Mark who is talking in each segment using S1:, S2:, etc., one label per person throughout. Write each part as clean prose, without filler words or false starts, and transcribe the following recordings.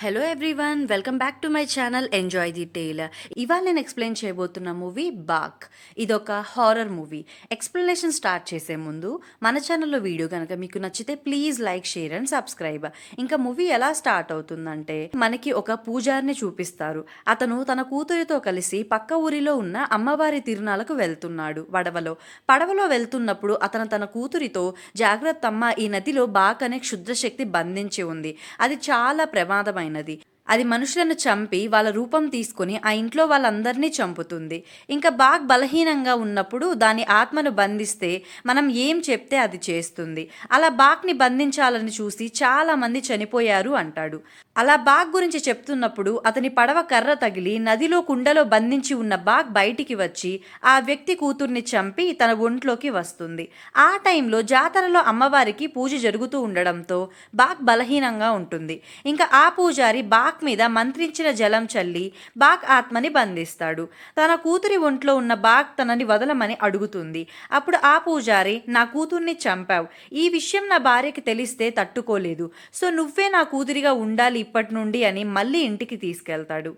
S1: Hello everyone, welcome back to my channel enjoy the tale. ఇవాళ నేను explain చేయబోతున్న movie Baak. ఇదొక హారర్ మూవీ. ఎక్స్ప్లెనేషన్ స్టార్ట్ చేసే ముందు మన ఛానల్లో వీడియో కనుక మీకు నచ్చితే please like, share and subscribe. ఇంకా మూవీ ఎలా స్టార్ట్ అవుతుందంటే, మనకి ఒక పూజారిని చూపిస్తారు. అతను తన కూతురితో కలిసి పక్క ఊరిలో ఉన్న అమ్మవారి తిరునాలకు వెళ్తున్నాడు. పడవలో వెళ్తున్నప్పుడు అతను తన కూతురితో, జాగ్రత్త అమ్మ, ఈ నదిలో బాక్ అనే క్షుద్రశక్తి బంధించి ఉంది. అది చాలా ప్రమాదమైనది. అది మనుషులను చంపి వాళ్ళ రూపం తీసుకుని ఆ ఇంట్లో వాళ్ళందరినీ చంపుతుంది. ఇంకా బాగ్ బలహీనంగా ఉన్నప్పుడు దాని ఆత్మను బంధిస్తే మనం ఏం చెప్తే అది చేస్తుంది. అలా బాగ్ని బంధించాలని చూసి చాలా మంది చనిపోయారు అంటాడు. అలా బాగ్ గురించి చెప్తున్నప్పుడు అతని పడవ కర్ర తగిలి నదిలో కుండలో బంధించి ఉన్న బాగ్ బయటికి వచ్చి ఆ వ్యక్తి కూతుర్ని చంపి తన ఒంట్లోకి వస్తుంది. ఆ టైంలో జాతరలో అమ్మవారికి పూజ జరుగుతూ ఉండడంతో బాగ్ బలహీనంగా ఉంటుంది. ఇంకా ఆ పూజారి బాగ్ మీద మంత్రించిన జలం చల్లి బాగ్ ఆత్మని బంధిస్తాడు. తన కూతురి ఒంట్లో ఉన్న బాగ్ తనని వదలమని అడుగుతుంది. అప్పుడు ఆ పూజారి, నా కూతుర్ని చంపావు, ఈ విషయం నా భార్యకి తెలిస్తే తట్టుకోలేదు, సో నువ్వే నా కూతురిగా ఉండాలి ఇప్పటి నుండి అని మళ్ళీ ఇంటికి తీసుకెళ్తాడు.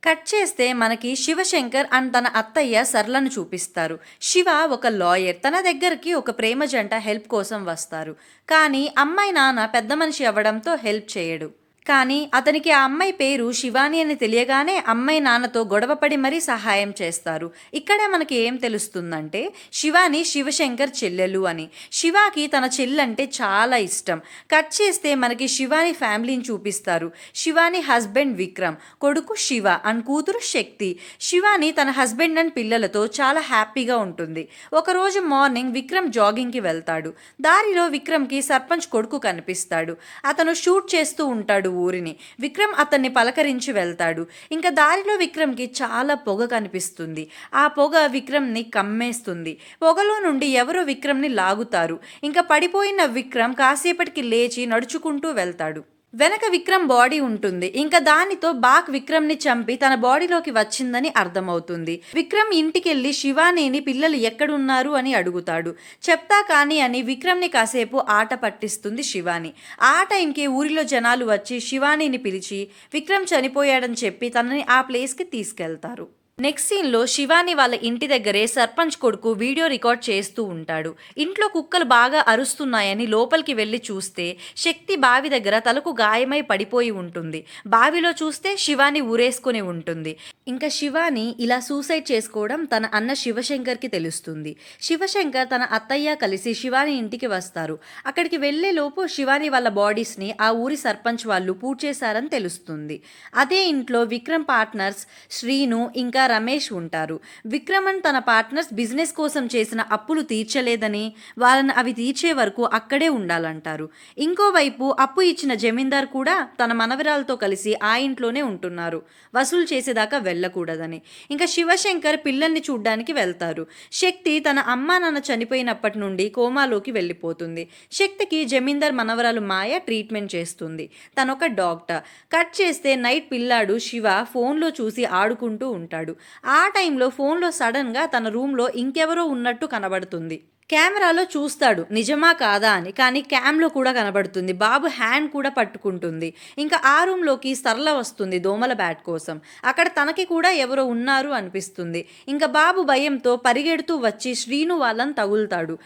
S1: కట్ చేస్తే మనకి శివశంకర్ అండ్ తన అత్తయ్య సరళను చూపిస్తారు. శివ ఒక లాయర్. తన దగ్గరికి ఒక ప్రేమ జంట హెల్ప్ కోసం వస్తారు. కానీ అమ్మాయి నాన్న పెద్ద మనిషి అవ్వడంతో హెల్ప్ చేయడు. కానీ అతనికి ఆ అమ్మాయి పేరు శివాని అని తెలియగానే అమ్మాయి నాన్నతో గొడవపడి మరీ సహాయం చేస్తారు. ఇక్కడే మనకి ఏం తెలుస్తుందంటే, శివాని శివశంకర్ చెల్లెలు అని. శివాకి తన చెల్లంటే చాలా ఇష్టం. కట్ చేస్తే మనకి శివాని ఫ్యామిలీని చూపిస్తారు. శివాని హస్బెండ్ విక్రమ్, కొడుకు శివ అండ్ కూతురు శక్తి. శివాని తన హస్బెండ్ అండ్ పిల్లలతో చాలా హ్యాపీగా ఉంటుంది. ఒకరోజు మార్నింగ్ విక్రమ్ జాగింగ్కి వెళ్తాడు. దారిలో విక్రమ్కి సర్పంచ్ కొడుకు కనిపిస్తాడు. అతను షూట్ చేస్తూ ఉంటాడు ఊరిని. విక్రమ్ అతన్ని పలకరించి వెళ్తాడు. ఇంకా దారిలో విక్రమ్కి చాలా పొగ కనిపిస్తుంది. ఆ పొగ విక్రమ్ని కమ్మేస్తుంది. పొగలో నుండి ఎవరో విక్రమ్ని లాగుతారు. ఇంకా పడిపోయిన విక్రమ్ కాసేపటికి లేచి నడుచుకుంటూ వెళ్తాడు. వెనక విక్రమ్ బాడీ ఉంటుంది. ఇంకా దానితో బాగ్ విక్రమ్ని చంపి తన బాడీలోకి వచ్చిందని అర్థమవుతుంది. విక్రమ్ ఇంటికెళ్ళి శివానీని పిల్లలు ఎక్కడున్నారు అని అడుగుతాడు. చెప్తా కానీ అని విక్రమ్ని కాసేపు ఆట పట్టిస్తుంది శివాని. ఆ టైంకి ఊరిలో జనాలు వచ్చి శివానీని పిలిచి విక్రమ్ చనిపోయాడని చెప్పి తనని ఆ ప్లేస్కి తీసుకెళ్తారు. నెక్స్ట్ సీన్లో శివాని వాళ్ళ ఇంటి దగ్గరే సర్పంచ్ కొడుకు వీడియో రికార్డ్ చేస్తూ ఉంటాడు. ఇంట్లో కుక్కలు బాగా అరుస్తున్నాయని లోపలికి వెళ్ళి చూస్తే శక్తి బావి దగ్గర తలకు గాయమై పడిపోయి ఉంటుంది. బావిలో చూస్తే శివాని ఊరేసుకుని ఉంటుంది. ఇంకా శివాని ఇలా సూసైడ్ చేసుకోవడం తన అన్న శివశంకర్కి తెలుస్తుంది. శివశంకర్ తన అత్తయ్య కలిసి శివాని ఇంటికి వస్తారు. అక్కడికి వెళ్లే లోపు శివాని వాళ్ళ బాడీస్ని ఆ ఊరి సర్పంచ్ వాళ్ళు పూజ చేశారని తెలుస్తుంది. అదే ఇంట్లో విక్రమ్ పార్ట్నర్స్ శ్రీను ఇంకా రమేష్ ఉంటారు. విక్రమన్ తన పార్ట్నర్స్ బిజినెస్ కోసం చేసిన అప్పులు తీర్చలేదని, వాళ్ళని అవి తీర్చే వరకు అక్కడే ఉండాలంటారు. ఇంకోవైపు అప్పు ఇచ్చిన జమీందార్ కూడా తన మనవరాలతో కలిసి ఆ ఇంట్లోనే ఉంటున్నారు, వసూలు చేసేదాకా వెళ్ళకూడదని. ఇంకా శివశంకర్ పిల్లల్ని చూడ్డానికి వెళ్తారు. శక్తి తన అమ్మా నాన్న చనిపోయినప్పటి నుండి కోమాలోకి వెళ్ళిపోతుంది. శక్తికి జమీందార్ మనవరాలు మాయ ట్రీట్మెంట్ చేస్తుంది. తనొక డాక్టర్. కట్ చేస్తే నైట్ పిల్లాడు శివ ఫోన్లో చూసి ఆడుకుంటూ ఉంటాడు. ఆ టైంలో ఫోన్లో సడన్గా తన రూమ్లో ఇంకెవరో ఉన్నట్టు కనబడుతుంది. కెమెరాలో చూస్తాడు నిజమా కాదా అని. కానీ క్యామ్లో కూడా కనబడుతుంది. బాబు హ్యాండ్ కూడా పట్టుకుంటుంది. ఇంకా ఆ రూమ్లోకి సరళ వస్తుంది దోమల బ్యాట్ కోసం. అక్కడ తనకి కూడా ఎవరో ఉన్నారు అనిపిస్తుంది. ఇంకా బాబు భయంతో పరిగెడుతూ వచ్చి శ్రీను వాళ్ళని తగులుతాడు.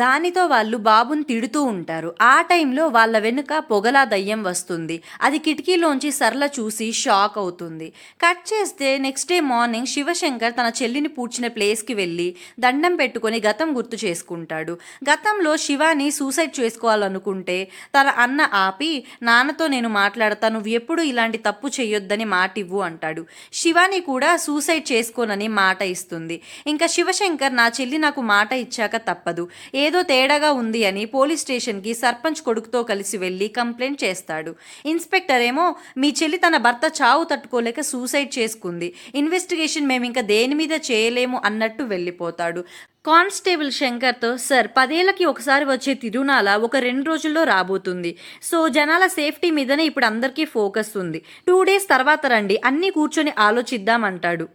S1: దానితో వాళ్ళు బాబుని తిడుతూ ఉంటారు. ఆ టైంలో వాళ్ళ వెనుక పొగలా దయ్యం వస్తుంది. అది కిటికీలోంచి సరళ చూసి షాక్ అవుతుంది. కట్ చేస్తే నెక్స్ట్ డే మార్నింగ్ శివశంకర్ తన చెల్లిని పూడ్చిన ప్లేస్కి వెళ్ళి దండం పెట్టుకొని గతం గుర్తు చేసుకుంటాడు. గతంలో శివాని సూసైడ్ చేసుకోవాలనుకుంటే తన అన్న ఆపి, నాన్నతో నేను మాట్లాడతా, నువ్వు ఎప్పుడు ఇలాంటి తప్పు చేయొద్దని మాట ఇవ్వు అంటాడు. శివాని కూడా సూసైడ్ చేసుకోనని మాట ఇస్తుంది. ఇంకా శివశంకర్, నా చెల్లి నాకు మాట ఇచ్చాక తప్పదు, ఏదో తేడాగా ఉంది అని పోలీస్ స్టేషన్కి సర్పంచ్ కొడుకుతో కలిసి వెళ్ళి కంప్లైంట్ చేస్తాడు. ఇన్స్పెక్టర్ ఏమో, మీ చెల్లి తన భర్త చావు తట్టుకోలేక సూసైడ్ చేసుకుంది, ఇన్వెస్టిగేషన్ మేము ఇంకా దేని మీద చేయలేము అన్నట్టు వెళ్ళిపోతాడు. కానిస్టేబుల్ శంకర్తో, సార్ 10 ఏళ్ళకి ఒకసారి వచ్చే తిరునాల ఒక 2 రోజుల్లో రాబోతుంది, సో జనాల సేఫ్టీ మీదనే ఇప్పుడు అందరికీ ఫోకస్ ఉంది, 2 డేస్ తర్వాత రండి, అన్నీ కూర్చొని ఆలోచిద్దామంటాడు.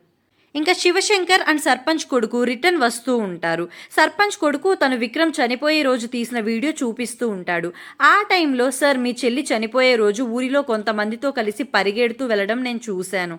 S1: ఇంకా శివశంకర్ అండ్ సర్పంచ్ కొడుకు రిటర్న్ వస్తూ ఉంటారు. సర్పంచ్ కొడుకు తను విక్రమ్ చనిపోయే రోజు తీసిన వీడియో చూపిస్తూ ఉంటాడు. ఆ టైంలో సార్ మీ చెల్లి చనిపోయే రోజు ఊరిలో కొంతమందితో కలిసి పరిగెడుతూ వెళ్ళడం నేను చూశాను.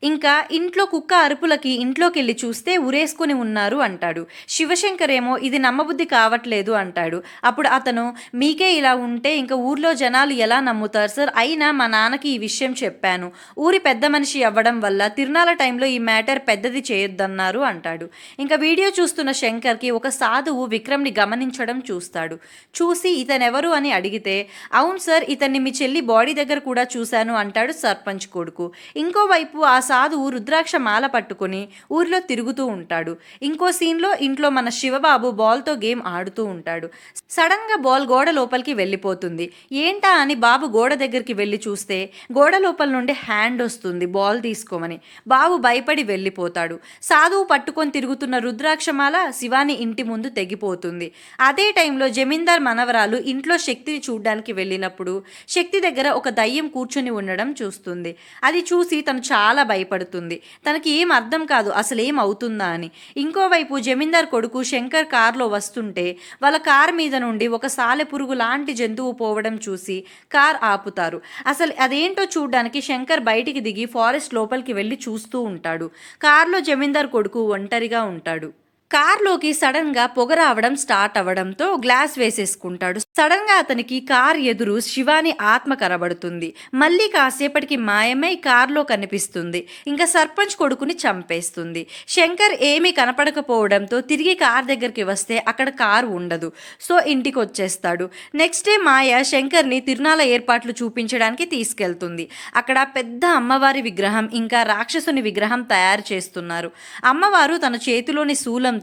S1: ఇంకా ఇంట్లో కుక్క అరుపులకి ఇంట్లోకెళ్ళి చూస్తే ఉరేసుకుని ఉన్నారు అంటాడు. శివశంకర్ ఏమో ఇది నమ్మబుద్ధి కావట్లేదు అంటాడు. అప్పుడు అతను మీకే ఇలా ఉంటే ఇంకా ఊర్లో జనాలు ఎలా నమ్ముతారు సార్, అయినా మా నాన్నకి ఈ విషయం చెప్పాను. ఊరి పెద్ద మనిషి అవ్వడం వల్ల తిరునాళ్ళ టైంలో ఈ మ్యాటర్ పెద్దది చేయొద్దన్నారు అంటాడు. ఇంకా వీడియో చూస్తున్న శంకర్కి ఒక సాధువు విక్రమ్ని గమనించడం చూస్తాడు. చూసి ఇతనెవరు అని అడిగితే అవును సార్ ఇతన్ని మీ చెల్లి బాడీ దగ్గర కూడా చూశాను అంటాడు సర్పంచ్ కొడుకు. ఇంకోవైపు ఆ సాధువు రుద్రాక్ష మాల పట్టుకుని ఊరిలో తిరుగుతూ ఉంటాడు. ఇంకో సీన్లో ఇంట్లో మన శివబాబు బాల్తో గేమ్ ఆడుతూ ఉంటాడు. సడన్గా బాల్ గోడ లోపలికి వెళ్ళిపోతుంది. ఏంటా అని బాబు గోడ దగ్గరికి వెళ్ళి చూస్తే గోడ లోపల నుండి హ్యాండ్ వస్తుంది బాల్ తీసుకోమని. బాబు భయపడి వెళ్ళిపోతాడు. సాధువు పట్టుకొని తిరుగుతున్న రుద్రాక్షమాల శివాని ఇంటి ముందు తెగిపోతుంది. అదే టైంలో జమీందార్ మనవరాలు ఇంట్లో శక్తిని చూడ్డానికి వెళ్ళినప్పుడు శక్తి దగ్గర ఒక దయ్యం కూర్చొని ఉండడం చూస్తుంది. అది చూసి తను చాలా భయపడుతుంది. తనకి ఏం అర్థం కాదు అసలు ఏం అవుతుందా అని. ఇంకోవైపు జమీందార్ కొడుకు శంకర్ కారులో వస్తుంటే వాళ్ళ కారు మీద నుండి ఒక సాలెపురుగు లాంటి జంతువు పోవడం చూసి కార్ ఆపుతారు. అసలు అదేంటో చూడ్డానికి శంకర్ బయటికి దిగి ఫారెస్ట్ లోపలికి వెళ్ళి చూస్తూ ఉంటాడు. కారులో జమీందార్ కొడుకు ఒంటరిగా ఉంటాడు. కార్లోకి సడన్ గా పొగ రావడం స్టార్ట్ అవ్వడంతో గ్లాస్ వేసేసుకుంటాడు. సడన్ గా అతనికి కార్ ఎదురు శివాని ఆత్మ కనబడుతుంది. మళ్ళీ కాసేపటికి మాయమై కార్లో కనిపిస్తుంది. ఇంకా సర్పంచ్ కొడుకుని చంపేస్తుంది. శంకర్ ఏమీ కనపడకపోవడంతో తిరిగి కార్ దగ్గరికి వస్తే అక్కడ కార్ ఉండదు. సో ఇంటికి వచ్చేస్తాడు. నెక్స్ట్ డే మాయ శంకర్ని తిరునాళ్ళ ఏర్పాట్లు చూపించడానికి తీసుకెళ్తుంది. అక్కడ పెద్ద అమ్మవారి విగ్రహం ఇంకా రాక్షసుని విగ్రహం తయారు చేస్తున్నారు. అమ్మవారు తన చేతిలోని శూలం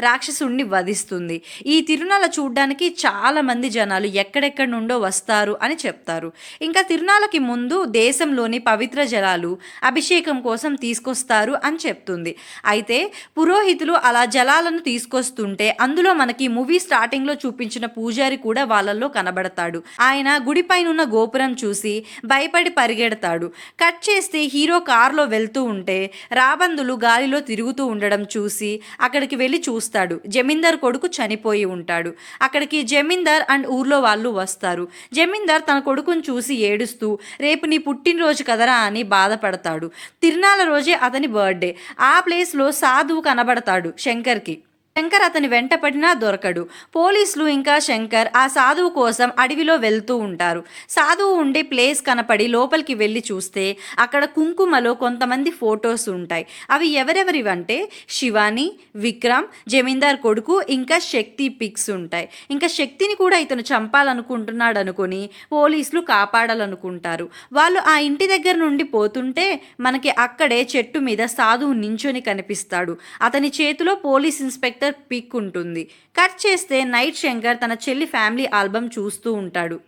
S1: రాక్షసుణ్ణి వధిస్తుంది. ఈ తిరునాళ్ళ చూడ్డానికి చాలా మంది జనాలు ఎక్కడెక్కడి నుండో వస్తారు అని చెప్తారు. ఇంకా తిరునాళ్ళకి ముందు దేశంలోని పవిత్ర జలాలు అభిషేకం కోసం తీసుకొస్తారు అని చెప్తుంది. అయితే పురోహితులు అలా జలాలను తీసుకొస్తుంటే అందులో మనకి మూవీ స్టార్టింగ్ లో చూపించిన పూజారి కూడా వాళ్ళల్లో కనబడతాడు. ఆయన గుడిపైనున్న గోపురం చూసి భయపడి పరిగెడతాడు. కట్ చేస్తే హీరో కారులో వెళ్తూ ఉంటే రాబందులు గాలిలో తిరుగుతూ ఉండడం చూసి అక్కడికి వెళ్ళి చూస్తాడు. జమీందార్ కొడుకు చనిపోయి ఉంటాడు. అక్కడికి జమీందార్ అండ్ ఊర్లో వాళ్ళు వస్తారు. జమీందార్ తన కొడుకుని చూసి ఏడుస్తూ రేపు నీ పుట్టినరోజు కదరా అని బాధపడతాడు. తిరునాళ్ళ రోజే అతని బర్త్డే. ఆ ప్లేస్లో సాధువు కనబడతాడు శంకర్కి. శంకర్ అతని వెంటపడినా దొరకడు. పోలీసులు ఇంకా శంకర్ ఆ సాధువు కోసం అడవిలో వెళ్తూ ఉంటారు. సాధువు ఉండే ప్లేస్ కనపడి లోపలికి వెళ్ళి చూస్తే అక్కడ కుంకుమలో కొంతమంది ఫొటోస్ ఉంటాయి. అవి ఎవరెవరివంటే శివాని, విక్రమ్, జమీందార్ కొడుకు ఇంకా శక్తి పిక్స్ ఉంటాయి. ఇంకా శక్తిని కూడా ఇతను చంపాలనుకుంటున్నాడు అనుకుని పోలీసులు కాపాడాలనుకుంటారు. వాళ్ళు ఆ ఇంటి దగ్గర నుండి పోతుంటే మనకి అక్కడే చెట్టు మీద సాధువు నించొని కనిపిస్తాడు. అతని చేతిలో పోలీస్ ఇన్స్పెక్టర్ పిక్ ఉంటుంది. కట్ చేస్తే నైట్ శంకర్ తన చెల్లి ఫ్యామిలీ ఆల్బమ్ చూస్తూ ఉంటాడు.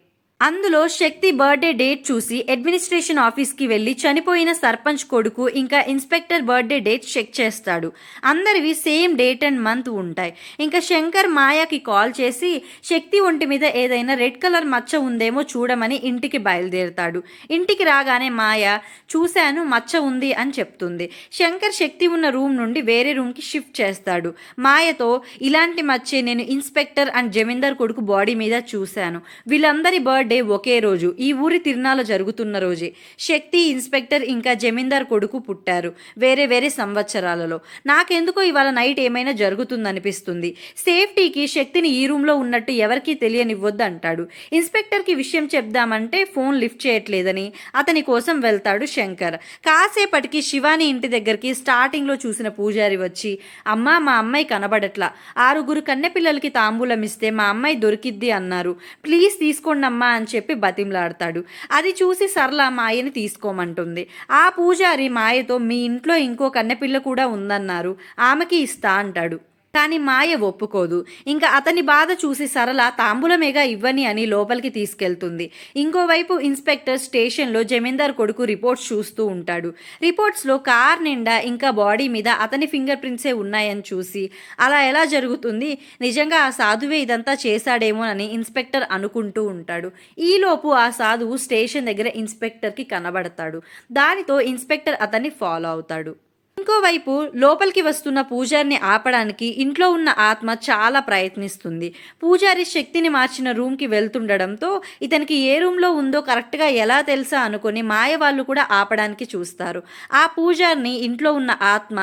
S1: అందులో శక్తి బర్త్డే డేట్ చూసి అడ్మినిస్ట్రేషన్ ఆఫీస్కి వెళ్ళి చనిపోయిన సర్పంచ్ కొడుకు ఇంకా ఇన్స్పెక్టర్ బర్త్డే డేట్ చెక్ చేస్తాడు. అందరివి సేమ్ డేట్ అండ్ మంత్ ఉంటాయి. ఇంకా శంకర్ మాయాకి కాల్ చేసి శక్తి ఒంటి మీద ఏదైనా రెడ్ కలర్ మచ్చ ఉందేమో చూడమని ఇంటికి బయలుదేరుతాడు. ఇంటికి రాగానే మాయ చూశాను మచ్చ ఉంది అని చెప్తుంది. శంకర్ శక్తి ఉన్న రూమ్ నుండి వేరే రూమ్కి షిఫ్ట్ చేస్తాడు. మాయతో ఇలాంటి మచ్చే నేను ఇన్స్పెక్టర్ అండ్ జమీందార్ కొడుకు బాడీ మీద చూశాను. వీళ్ళందరి బర్త్డే ఒకే రోజు, ఈ ఊరి తిరునాళ్ళ జరుగుతున్న రోజే. శక్తి, ఇన్స్పెక్టర్ ఇంకా జమీందార్ కొడుకు పుట్టారు వేరే వేరే సంవత్సరాలలో. నాకెందుకో ఇవాళ నైట్ ఏమైనా జరుగుతుందనిపిస్తుంది. సేఫ్టీకి శక్తిని ఈ రూమ్లో ఉన్నట్టు ఎవరికీ తెలియనివ్వద్దు అంటాడు. ఇన్స్పెక్టర్కి విషయం చెప్దామంటే ఫోన్ లిఫ్ట్ చేయట్లేదని అతని కోసం వెళ్తాడు శంకర్. కాసేపటికి శివాని ఇంటి దగ్గరికి స్టార్టింగ్లో చూసిన పూజారి వచ్చి అమ్మా మా అమ్మాయి కనబడట్లా, 6 కన్నెపిల్లలకి తాంబూలం ఇస్తే మా అమ్మాయి దొరికిద్ది అన్నారు, ప్లీజ్ తీసుకోండి అమ్మా అని చెప్పి బతిమలాడతాడు. అది చూసి సరళ మాయని తీసుకోమంటుంది. ఆ పూజారి మాయతో మీ ఇంట్లో ఇంకో కన్నెపిల్ల కూడా ఉందన్నారు, ఆమెకి ఇస్తా అంటాడు. కానీ మాయ ఒప్పుకోదు. ఇంకా అతని బాధ చూసి సరళ తాంబూలమేగా ఇవ్వని అని లోపలికి తీసుకెళ్తుంది. ఇంకోవైపు ఇన్స్పెక్టర్ స్టేషన్లో జమీందార్ కొడుకు రిపోర్ట్స్ చూస్తూ ఉంటాడు. రిపోర్ట్స్లో కార్ నిండా ఇంకా బాడీ మీద అతని ఫింగర్ ప్రింట్సే ఉన్నాయని చూసి అలా ఎలా జరుగుతుంది, నిజంగా ఆ సాధువే ఇదంతా చేశాడేమోనని ఇన్స్పెక్టర్ అనుకుంటూ ఉంటాడు. ఈలోపు ఆ సాధువు స్టేషన్ దగ్గర ఇన్స్పెక్టర్కి కనబడతాడు. దానితో ఇన్స్పెక్టర్ అతన్ని ఫాలో అవుతాడు. ఇంకోవైపు లోపలికి వస్తున్న పూజారిని ఆపడానికి ఇంట్లో ఉన్న ఆత్మ చాలా ప్రయత్నిస్తుంది. పూజారి శక్తిని మార్చిన రూమ్కి వెళ్తుండడంతో ఇతనికి ఏ రూమ్లో ఉందో కరెక్ట్గా ఎలా తెలుసా అనుకొని మాయ వాళ్ళు కూడా ఆపడానికి చూస్తారు. ఆ పూజారిని ఇంట్లో ఉన్న ఆత్మ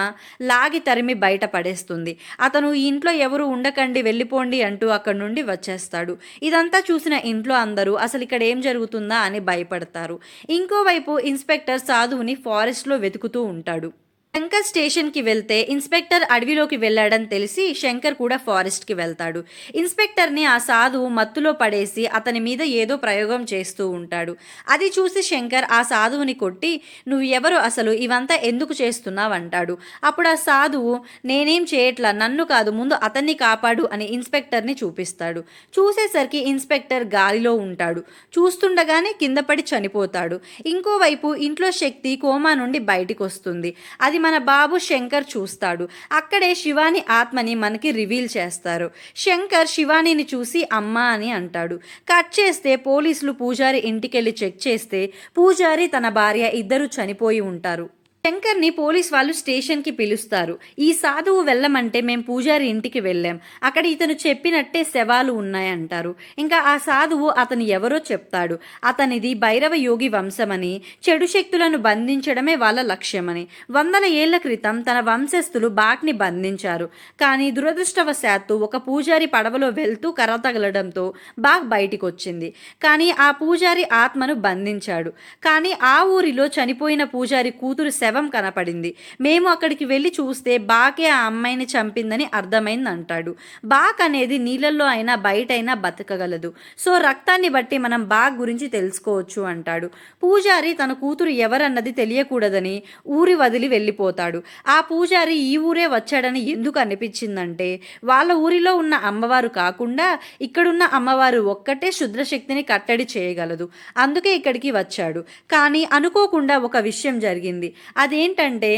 S1: లాగి తరిమి బయట పడేస్తుంది. అతను ఈ ఇంట్లో ఎవరు ఉండకండి, వెళ్ళిపోండి అంటూ అక్కడి నుండి వచ్చేస్తాడు. ఇదంతా చూసిన ఇంట్లో అందరూ అసలు ఇక్కడ ఏం జరుగుతుందా అని భయపడతారు. ఇంకోవైపు ఇన్స్పెక్టర్ సాధువుని ఫారెస్ట్లో వెతుకుతూ ఉంటాడు. శంకర్ స్టేషన్కి వెళ్తే ఇన్స్పెక్టర్ అడవిలోకి వెళ్ళాడని తెలిసి శంకర్ కూడా ఫారెస్ట్కి వెళ్తాడు. ఇన్స్పెక్టర్ని ఆ సాధువు మత్తులో పడేసి అతని మీద ఏదో ప్రయోగం చేస్తూ ఉంటాడు. అది చూసి శంకర్ ఆ సాధువుని కొట్టి, నువ్వు ఎవరు, అసలు ఇవంతా ఎందుకు చేస్తున్నావు అంటాడు. అప్పుడు ఆ సాధువు, నేనేం చేయట్లా, నన్ను కాదు ముందు అతన్ని కాపాడు అని ఇన్స్పెక్టర్ని చూపిస్తాడు. చూసేసరికి ఇన్స్పెక్టర్ గాలిలో ఉంటాడు. చూస్తుండగానే కింద పడి చనిపోతాడు. ఇంకోవైపు ఇంట్లో శక్తి కోమా నుండి బయటికి వస్తుంది. అది మన బాబు శంకర్ చూస్తాడు. అక్కడే శివాని ఆత్మని మనకి రివీల్ చేస్తారు. శంకర్ శివానిని చూసి అమ్మా అని అంటాడు. కట్ చేస్తే పోలీసులు పూజారి ఇంటికెళ్ళి చెక్ చేస్తే పూజారి తన భార్య ఇద్దరు చనిపోయి ఉంటారు. శంకర్ని పోలీస్ వాళ్ళు స్టేషన్కి పిలుస్తారు. ఈ సాధువు వెళ్ళమంటే మేం పూజారి ఇంటికి వెళ్ళాం, అక్కడ ఇతను చెప్పినట్టే శవాలు ఉన్నాయంటారు. ఇంకా ఆ సాధువు అతను ఎవరో చెప్తాడు. అతనిది భైరవ యోగి వంశమని, చెడు శక్తులను బంధించడమే వాళ్ళ లక్ష్యమని. వందల ఏళ్ల క్రితం తన వంశస్థులు బాక్ని బంధించారు. కానీ దురదృష్టవశాత్తు ఒక పూజారి పడవలో వెళ్తూ కర్ర తగలడంతో బాగ్ బయటికి వచ్చింది. కానీ ఆ పూజారి ఆత్మను బంధించాడు. కానీ ఆ ఊరిలో చనిపోయిన పూజారి కూతురు శవం కనపడింది. మేము అక్కడికి వెళ్ళి చూస్తే బాకే ఆ అమ్మాయిని చంపిందని అర్థమైంది అంటాడు. బాక్ అనేది నీళ్ళల్లో అయినా బయటైనా బతకగలదు. సో రక్తాన్ని బట్టి మనం బాగ్ గురించి తెలుసుకోవచ్చు అంటాడు. పూజారి తన కూతురు ఎవరన్నది తెలియకూడదని ఊరి వదిలి వెళ్ళిపోతాడు. ఆ పూజారి ఈ ఊరే వచ్చాడని ఎందుకు అనిపించిందంటే, వాళ్ళ ఊరిలో ఉన్న అమ్మవారు కాకుండా ఇక్కడున్న అమ్మవారు ఒక్కటే శుద్రశక్తిని కట్టడి చేయగలదు, అందుకే ఇక్కడికి వచ్చాడు. కానీ అనుకోకుండా ఒక విషయం జరిగింది. అదేంటంటే,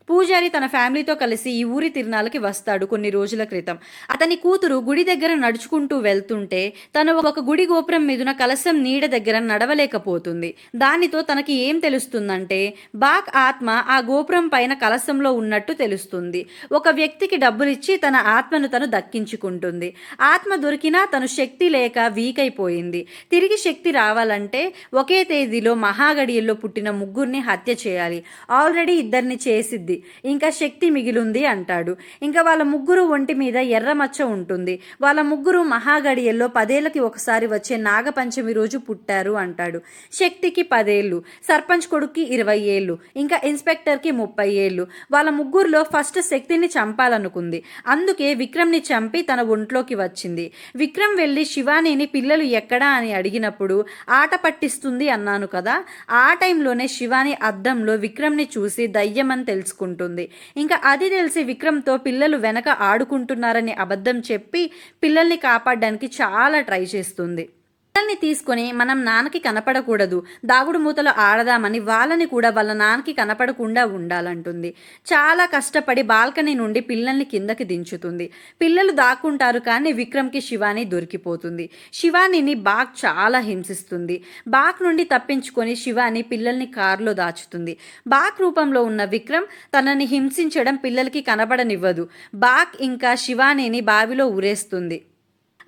S1: పూజారి తన ఫ్యామిలీతో కలిసి ఈ ఊరి తిరునాళ్ళకి వస్తాడు కొన్ని రోజుల క్రితం. అతని కూతురు గుడి దగ్గర నడుచుకుంటూ వెళ్తుంటే తను ఒక గుడి గోపురం మీదున కలశం నీడ దగ్గర నడవలేకపోతుంది. దానితో తనకి ఏం తెలుస్తుందంటే, బాక్ ఆత్మ ఆ గోపురం పైన కలశంలో ఉన్నట్టు తెలుస్తుంది. ఒక వ్యక్తికి డబ్బులిచ్చి తన ఆత్మను తను దక్కించుకుంటుంది. ఆత్మ దొరికినా తను శక్తి లేక వీక్ అయిపోయింది. తిరిగి శక్తి రావాలంటే ఒకే తేదీలో మహాగడియల్లో పుట్టిన ముగ్గురిని హత్య చేయాలి. ఆల్రెడీ ఇద్దరిని చేసిద్ది, ఇంకా శక్తి మిగిలింది అంటాడు. ఇంకా వాళ్ళ ముగ్గురు ఒంటి మీద ఎర్ర మచ్చ ఉంటుంది. వాళ్ళ ముగ్గురు మహాగడియల్లో 10 ఏళ్లకి ఒకసారి వచ్చే నాగపంచమి రోజు పుట్టారు అంటాడు. శక్తికి 10 ఏళ్ళు, సర్పంచ్ కొడుక్కి 20 ఏళ్ళు, ఇంకా ఇన్స్పెక్టర్కి 30 ఏళ్ళు. వాళ్ళ ముగ్గురులో ఫస్ట్ శక్తిని చంపాలనుకుంది. అందుకే విక్రమ్ని చంపి తన ఒంట్లోకి వచ్చింది. విక్రమ్ వెళ్ళి శివానీని పిల్లలు ఎక్కడా అని అడిగినప్పుడు ఆట పట్టిస్తుంది అన్నాను కదా, ఆ టైంలోనే శివాని అద్దంలో విక్రమ్ని చూసి దయ్యమని తెలుసుకుంటుంది. ఇంకా అది తెలిసి విక్రమ్తో పిల్లలు వెనక ఆడుకుంటున్నారని అబద్ధం చెప్పి పిల్లల్ని కాపాడడానికి చాలా ట్రై చేస్తుంది. పిల్లల్ని తీసుకొని మనం నాన్నకి కనపడకూడదు, దాగుడు మూతలో ఆడదామని వాళ్ళని కూడా వాళ్ళ నాన్నకి కనపడకుండా ఉండాలంటుంది. చాలా కష్టపడి బాల్కనీ నుండి పిల్లల్ని కిందకి దించుతుంది. పిల్లలు దాక్కుంటారు, కానీ విక్రమ్కి శివాని దొరికిపోతుంది. శివానిని బాగ్ చాలా హింసిస్తుంది. బాగ్ నుండి తప్పించుకొని శివాని పిల్లల్ని కారులో దాచుతుంది. బాగ్ రూపంలో ఉన్న విక్రమ్ తనని హింసించడం పిల్లలకి కనబడనివ్వదు. బాగ్ ఇంకా శివానిని బావిలో ఊరేస్తుంది.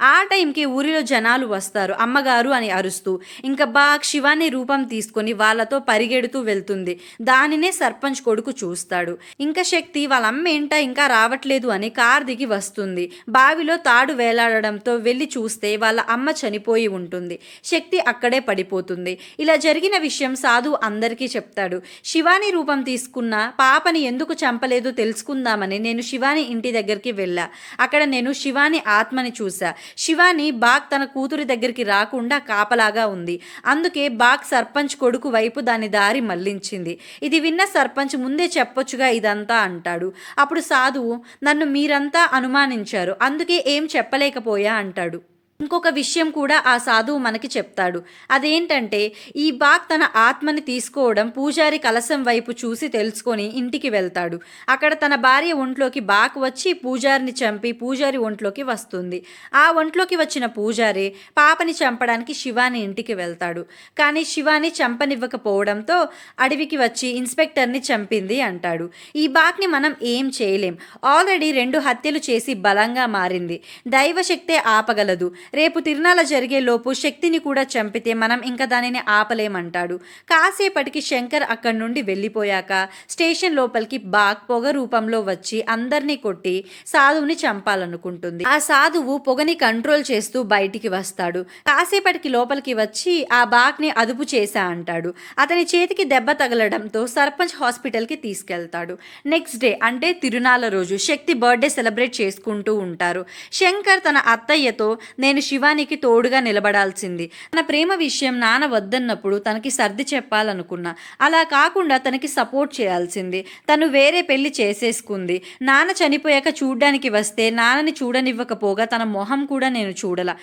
S1: ఆ టైంకి ఊరిలో జనాలు వస్తారు, అమ్మగారు అని అరుస్తూ. ఇంకా బాగ్ శివాని రూపం తీసుకొని వాళ్ళతో పరిగెడుతూ వెళ్తుంది. దానినే సర్పంచ్ కొడుకు చూస్తాడు. ఇంకా శక్తి వాళ్ళ అమ్మ ఏంటా ఇంకా రావట్లేదు అని కార్ దిగి వస్తుంది. బావిలో తాడు వేలాడడంతో వెళ్ళి చూస్తే వాళ్ళ అమ్మ చనిపోయి ఉంటుంది. శక్తి అక్కడే పడిపోతుంది. ఇలా జరిగిన విషయం సాధు అందరికీ చెప్తాడు. శివాని రూపం తీసుకున్న పాపని ఎందుకు చంపలేదో తెలుసుకుందామని నేను శివాని ఇంటి దగ్గరికి వెళ్ళా. అక్కడ నేను శివాని ఆత్మని చూసా. శివాని బాగ్ తన కూతురి దగ్గరికి రాకుండా కాపలాగా ఉంది. అందుకే బాగ్ సర్పంచ్ కొడుకు వైపు దాని దారి మళ్లించింది. ఇది విన్న సర్పంచ్ ముందే చెప్పొచ్చుగా ఇదంతా అంటాడు. అప్పుడు సాధువు, నన్ను మీరంతా అనుమానించారు, అందుకే ఏం చెప్పలేకపోయా అంటాడు. ఇంకొక విషయం కూడా ఆ సాధువు మనకి చెప్తాడు. అదేంటంటే ఈ బాగ్ తన ఆత్మని తీసుకోవడం పూజారి కలశం వైపు చూసి తెలుసుకొని ఇంటికి వెళ్తాడు. అక్కడ తన భార్య ఒంట్లోకి బాగ్ వచ్చి పూజారిని చంపి పూజారి ఒంట్లోకి వస్తుంది. ఆ ఒంట్లోకి వచ్చిన పూజారి పాపని చంపడానికి శివాని ఇంటికి వెళ్తాడు. కానీ శివాని చంపనివ్వకపోవడంతో అడవికి వచ్చి ఇన్స్పెక్టర్ని చంపింది అంటాడు. ఈ బాగ్ని మనం ఏం చేయలేం. ఆల్రెడీ 2 హత్యలు చేసి బలంగా మారింది. దైవశక్తే ఆపగలదు. రేపు తిరునాళ్ళ జరిగే లోపు శక్తిని కూడా చంపితే మనం ఇంకా దానిని ఆపలేమంటాడు. కాసేపటికి శంకర్ అక్కడి నుండి వెళ్ళిపోయాక స్టేషన్ లోపలికి బాగ్ పొగ రూపంలో వచ్చి అందరినీ కొట్టి సాధువుని చంపాలనుకుంటుంది. ఆ సాధువు పొగని కంట్రోల్ చేస్తూ బయటికి వస్తాడు. కాసేపటికి లోపలికి వచ్చి ఆ బాగ్ని అదుపు చేశా అంటాడు. అతని చేతికి దెబ్బ తగలడంతో సర్పంచ్ హాస్పిటల్కి తీసుకెళ్తాడు. నెక్స్ట్ డే అంటే తిరునాళ్ళ రోజు శక్తి బర్త్డే సెలబ్రేట్ చేసుకుంటూ ఉంటారు. శంకర్ తన అత్తయ్యతో నేను శివానికి తోడుగా నిలబడాల్సింది. తన ప్రేమ విషయం నాన్న వద్దన్నప్పుడు తనకి సర్ది చెప్పాలనుకున్నా. అలా కాకుండా తనకి సపోర్ట్ చేయాల్సింది. తను వేరే పెళ్లి చేసేసుకుంది. నాన్న చనిపోయాక చూడ్డానికి వస్తే నాన్నని చూడనివ్వకపోగా తన మొహం కూడా నేను చూడలా.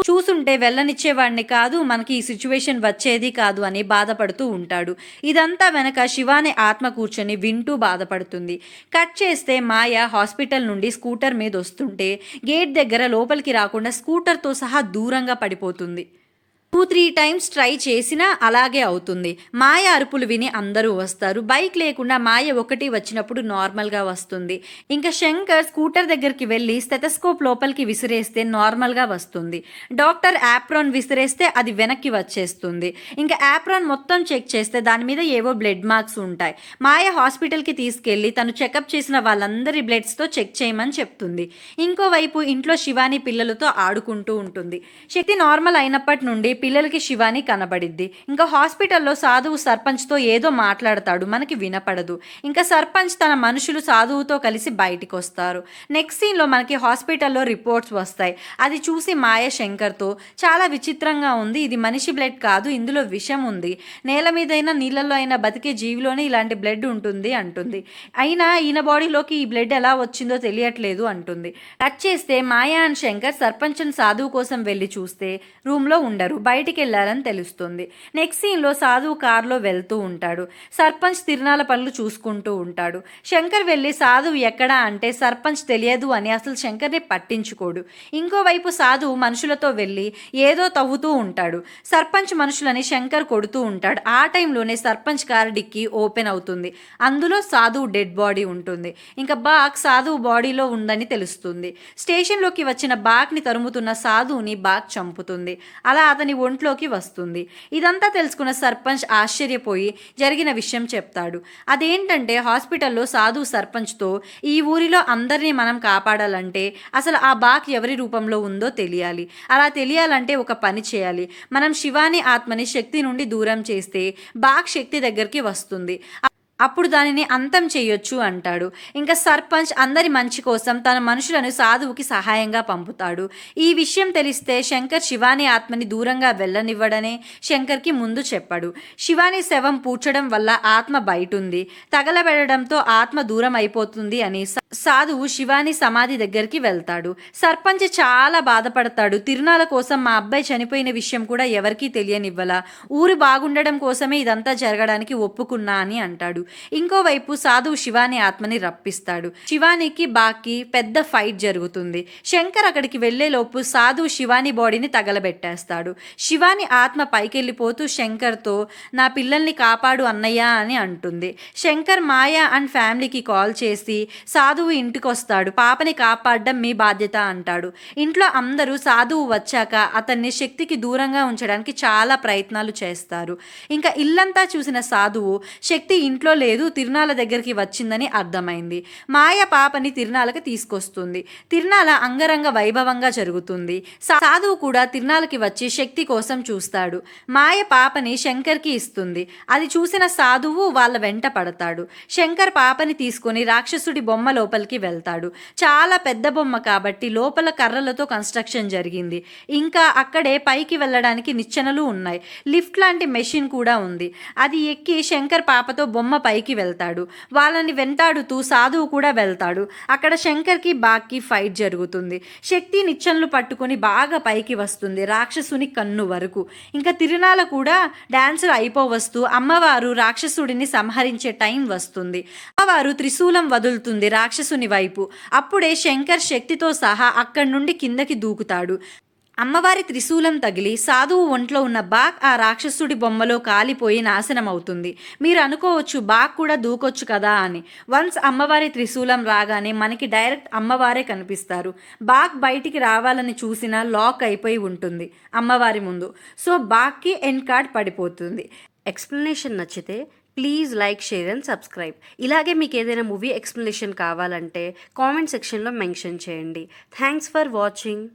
S1: చూసుంటే వెళ్ళనిచ్చేవాడిని కాదు, మనకి ఈ సిచ్యువేషన్ వచ్చేది కాదు అని బాధపడుతూ ఉంటాడు. ఇదంతా వెనక శివాని ఆత్మ కూర్చొని వింటూ బాధపడుతుంది. కట్ చేస్తే మాయ హాస్పిటల్ నుండి స్కూటర్ మీద వస్తుంటే గేట్ దగ్గర లోపలికి రాకుండా స్కూటర్తో సహా దూరంగా పడిపోతుంది. 2-3 టైమ్స్ ట్రై చేసినా అలాగే అవుతుంది. మాయ అరుపులు విని అందరూ వస్తారు. బైక్ లేకుండా మాయ ఒకటి వచ్చినప్పుడు నార్మల్గా వస్తుంది. ఇంకా శంకర్ స్కూటర్ దగ్గరికి వెళ్ళి స్టెథోస్కోప్ లోపలికి విసిరేస్తే నార్మల్గా వస్తుంది. డాక్టర్ యాప్రాన్ విసిరేస్తే అది వెనక్కి వచ్చేస్తుంది. ఇంకా యాప్రాన్ మొత్తం చెక్ చేస్తే దాని మీద ఏవో బ్లడ్ మార్క్స్ ఉంటాయి. మాయ హాస్పిటల్కి తీసుకెళ్లి తను చెకప్ చేసిన వాళ్ళందరి బ్లడ్స్తో చెక్ చేయమని చెప్తుంది. ఇంకోవైపు ఇంట్లో శివాని పిల్లలతో ఆడుకుంటూ ఉంటుంది. శక్తి నార్మల్ అయినప్పటి నుండి పిల్లలకి శివాని కనబడిద్ది. ఇంకా హాస్పిటల్లో సాధువు సర్పంచ్తో ఏదో మాట్లాడతాడు, మనకి వినపడదు. ఇంకా సర్పంచ్ తన మనుషులు సాధువుతో కలిసి బయటికి వస్తారు. నెక్స్ట్ సీన్లో మనకి హాస్పిటల్లో రిపోర్ట్స్ వస్తాయి. అది చూసి మాయ శంకర్తో చాలా విచిత్రంగా ఉంది, ఇది మనిషి బ్లడ్ కాదు, ఇందులో విషం ఉంది, నేల మీదైనా నీళ్ళల్లో అయినా బతికే జీవిలోనే ఇలాంటి బ్లడ్ ఉంటుంది అంటుంది. అయినా ఈయన బాడీలోకి ఈ బ్లడ్ ఎలా వచ్చిందో తెలియట్లేదు అంటుంది. కట్ చేస్తే మాయ అండ్ శంకర్ సర్పంచ్ సాధువు కోసం వెళ్ళి చూస్తే రూమ్లో ఉండరు, బయటికి వెళ్ళారని తెలుస్తుంది. నెక్స్ట్ సీన్లో సాధువు కారులో వెళ్తూ ఉంటాడు. సర్పంచ్ తిరునాళ్ళ పనులు చూసుకుంటూ ఉంటాడు. శంకర్ వెళ్ళి సాధువు ఎక్కడా అంటే సర్పంచ్ తెలియదు అని అసలు శంకర్ని పట్టించుకోడు. ఇంకోవైపు సాధువు మనుషులతో వెళ్ళి ఏదో తవ్వుతూ ఉంటాడు. సర్పంచ్ మనుషులని శంకర్ కొడుతూ ఉంటాడు. ఆ టైంలోనే సర్పంచ్ కారు డిక్కీ ఓపెన్ అవుతుంది. అందులో సాధువు డెడ్ బాడీ ఉంటుంది. ఇంకా బాగ్ సాధువు బాడీలో ఉందని తెలుస్తుంది. స్టేషన్లోకి వచ్చిన బాగ్ని తరుముతున్న సాధువుని బాగ్ చంపుతుంది. అలా అతని ఒంట్లోకి వస్తుంది. ఇదంతా తెలుసుకున్న సర్పంచ్ ఆశ్చర్యపోయి జరిగిన విషయం చెప్తాడు. అదేంటంటే హాస్పిటల్లో సాధువు సర్పంచ్తో ఈ ఊరిలో అందరినీ మనం కాపాడాలంటే అసలు ఆ బాగ్ ఎవరి రూపంలో ఉందో తెలియాలి. అలా తెలియాలంటే ఒక పని చేయాలి. మనం శివాని ఆత్మని శక్తి నుండి దూరం చేస్తే బాగ్ శక్తి దగ్గరికి వస్తుంది. అప్పుడు దానిని అంతం చేయొచ్చు అంటాడు. ఇంకా సర్పంచ్ అందరి మంచి కోసం తన మనుషులను సాధువుకి సహాయంగా పంపుతాడు. ఈ విషయం తెలిస్తే శంకర్ శివాని ఆత్మని దూరంగా వెళ్ళనివ్వడనే శంకర్కి ముందు చెప్పాడు. శివాని శవం పూడ్చడం వల్ల ఆత్మ బయటుంది, తగలబెట్టడంతో ఆత్మ దూరం అయిపోతుంది అని సాధువు శివాని సమాధి దగ్గరికి వెళ్తాడు. సర్పంచ్ చాలా బాధపడతాడు. తిరునాళ్ళ కోసం మా అబ్బాయి చనిపోయిన విషయం కూడా ఎవరికీ తెలియనివ్వలా, ఊరు బాగుండడం కోసమే ఇదంతా జరగడానికి ఒప్పుకున్నా అని అంటాడు. ఇంకోవైపు సాధువు శివాని ఆత్మని రప్పిస్తాడు. శివానికి బాకి పెద్ద ఫైట్ జరుగుతుంది. శంకర్ అక్కడికి వెళ్లేలోపు సాధువు శివాని బాడీని తగలబెట్టేస్తాడు. శివాని ఆత్మ పైకెళ్ళిపోతూ శంకర్తో నా పిల్లల్ని కాపాడు అన్నయ్య అని అంటుంది. శంకర్ మాయ అండ్ ఫ్యామిలీకి కాల్ చేసి సాధువు ఇంటికి వస్తాడు. పాపని కాపాడడం మీ బాధ్యత అంటాడు. ఇంట్లో అందరూ సాధువు వచ్చాక అతన్ని శక్తికి దూరంగా ఉంచడానికి చాలా ప్రయత్నాలు చేస్తారు. ఇంకా ఇల్లంతా చూసిన సాధువు శక్తి ఇంట్లో లేదు, తిరునాళ్ళ దగ్గరికి వచ్చిందని అర్థమైంది. మాయ పాపని తిరునాళ్ళకి తీసుకొస్తుంది. తిరునాళ్ళ అంగరంగ వైభవంగా జరుగుతుంది. సాధువు కూడా తిరునాళ్ళకి వచ్చి శక్తి కోసం చూస్తాడు. మాయ పాపని శంకర్కి ఇస్తుంది. అది చూసిన సాధువు వాళ్ళ వెంట పడతాడు. శంకర్ పాపని తీసుకొని రాక్షసుడి బొమ్మ లోపలికి లోపలికి వెళ్తాడు. చాలా పెద్ద బొమ్మ కాబట్టి లోపల కర్రలతో కన్స్ట్రక్షన్ జరిగింది. ఇంకా అక్కడే పైకి వెళ్ళడానికి నిచ్చెనలు ఉన్నాయి. లిఫ్ట్ లాంటి మెషిన్ కూడా ఉంది. అది ఎక్కి శంకర్ పాపతో బొమ్మ పైకి వెళ్తాడు. వాళ్ళని వెంటాడుతూ సాధువు కూడా వెళ్తాడు. అక్కడ శంకర్కి బాగ్కి ఫైట్ జరుగుతుంది. శక్తి నిచ్చెనలు పట్టుకొని బాగా పైకి వస్తుంది, రాక్షసుని కన్ను వరకు. ఇంకా తిరునాల కూడా డాన్సులు అయిపోవస్తూ అమ్మవారు రాక్షసుడిని సంహరించే టైం వస్తుంది. అమ్మవారు త్రిశూలం వదులుతుంది రాక్షసుని వైపు. అప్పుడే శంకర్ శక్తితో సహా అక్కడి నుండి కిందకి దూకుతాడు. అమ్మవారి త్రిశూలం తగిలి సాధువు ఒంట్లో ఉన్న బాగ్ ఆ రాక్షసుడి బొమ్మలో కాలిపోయి నాశనం అవుతుంది. మీరు అనుకోవచ్చు బాగ్ కూడా దూకొచ్చు కదా అని. వన్స్ అమ్మవారి త్రిశూలం రాగానే మనకి డైరెక్ట్ అమ్మవారే కనిపిస్తారు. బాగ్ బయటికి రావాలని చూసినా లాక్ అయిపోయి ఉంటుంది అమ్మవారి ముందు. సో బాగ్కి ఎండ్ కార్డ్ పడిపోతుంది. ఎక్స్ప్లెనేషన్ నచ్చితే please like, share and subscribe. ఇలాగే మీకు ఏదైనా మూవీ ఎక్స్ప్లెనేషన్ కావాలంటే కామెంట్ సెక్షన్లో మెన్షన్ చేయండి. Thanks for watching.